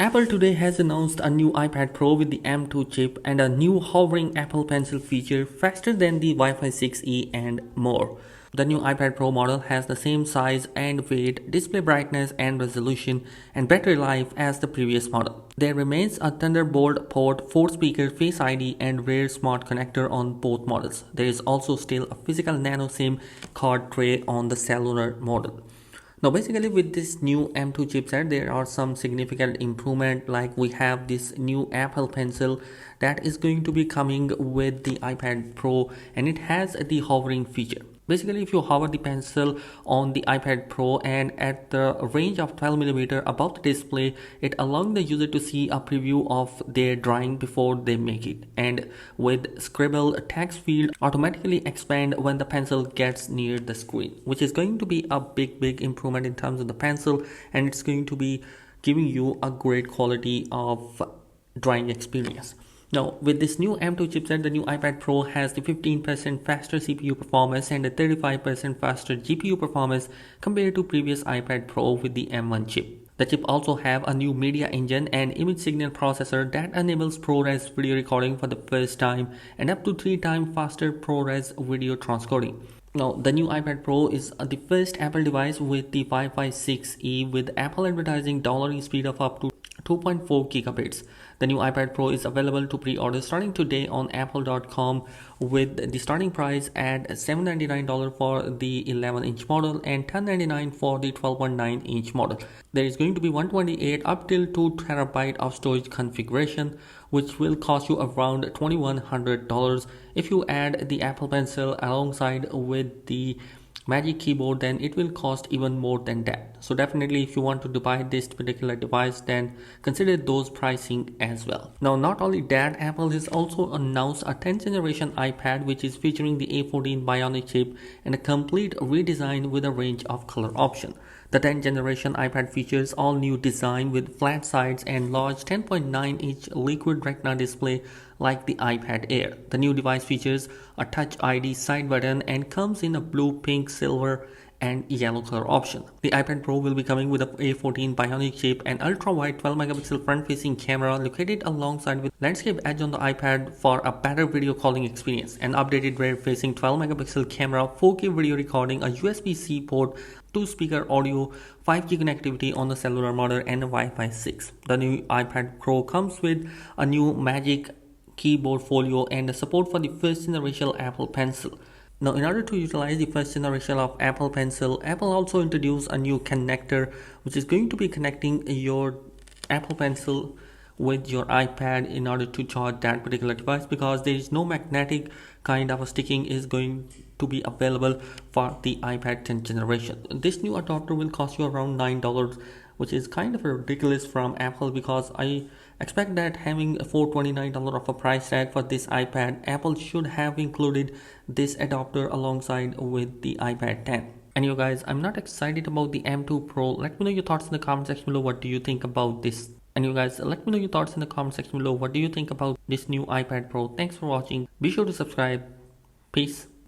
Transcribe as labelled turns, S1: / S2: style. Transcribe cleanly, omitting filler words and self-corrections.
S1: Apple today has announced a new iPad Pro with the M2 chip and a new hovering Apple Pencil feature faster than the Wi-Fi 6E and more. The new iPad Pro model has the same size and weight, display brightness and resolution, and battery life as the previous model. There remains a Thunderbolt port, 4-speaker Face ID, and rear smart connector on both models. There is also still a physical nano SIM card tray on the cellular model. Now basically with this new M2 chipset there are some significant improvement, like we have this new Apple Pencil that is going to be coming with the iPad Pro, and it has the hovering feature. Basically if you hover the pencil on the iPad Pro and at the range of 12mm above the display, it allows the user to see a preview of their drawing before they make it, and with scribble text field automatically expand when the pencil gets near the screen, which is going to be a big improvement in terms of the pencil, and it's going to be giving you a great quality of drawing experience. Now, with this new M2 chipset, the new iPad Pro has the 15% faster CPU performance and a 35% faster GPU performance compared to previous iPad Pro with the M1 chip. The chip also have a new media engine and image signal processor that enables ProRes video recording for the first time and up to 3 times faster ProRes video transcoding. Now, the new iPad Pro is the first Apple device with the Wi-Fi 6E with Apple advertising downloading speed of up to 2.4 gigabits. The new iPad Pro is available to pre-order starting today on apple.com with the starting price at $799 for the 11-inch model and $1099 for the 12.9-inch model. There is going to be 128 up till 2 terabyte of storage configuration, which will cost you around $2,100. If you add the Apple Pencil alongside with the Magic Keyboard, then it will cost even more than that. So definitely if you want to buy this particular device, then consider those pricing as well. Now not only that, Apple has also announced a 10th generation iPad which is featuring the A14 Bionic chip and a complete redesign with a range of color options. The 10th generation iPad features all new design with flat sides and large 10.9-inch liquid retina display like the iPad Air. The new device features a Touch ID side button and comes in a blue, pink, silver and yellow color option. The iPad Pro will be coming with a A14 Bionic chip and ultra-wide 12-megapixel front-facing camera located alongside with landscape edge on the iPad for a better video calling experience, an updated rear-facing 12-megapixel camera, 4K video recording, a USB-C port, 2-speaker audio, 5G connectivity on the cellular model, and a Wi-Fi 6. The new iPad Pro comes with a new Magic Keyboard folio and a support for the first generation Apple Pencil. Now, in order to utilize the first generation of Apple Pencil, Apple also introduced a new connector which is going to be connecting your Apple Pencil with your iPad in order to charge that particular device, because there is no magnetic kind of a sticking is going to be available for the iPad 10th generation. This new adapter will cost you around $9, which is kind of ridiculous from Apple, because I expect that having a $429 of a price tag for this iPad, Apple should have included this adapter alongside with the iPad 10. And you guys, I'm not excited about the M2 Pro. Let me know your thoughts in the comment section below. What do you think about this? And you guys, let me know your thoughts in the comment section below. What do you think about this new iPad Pro? Thanks for watching. Be sure to subscribe. Peace.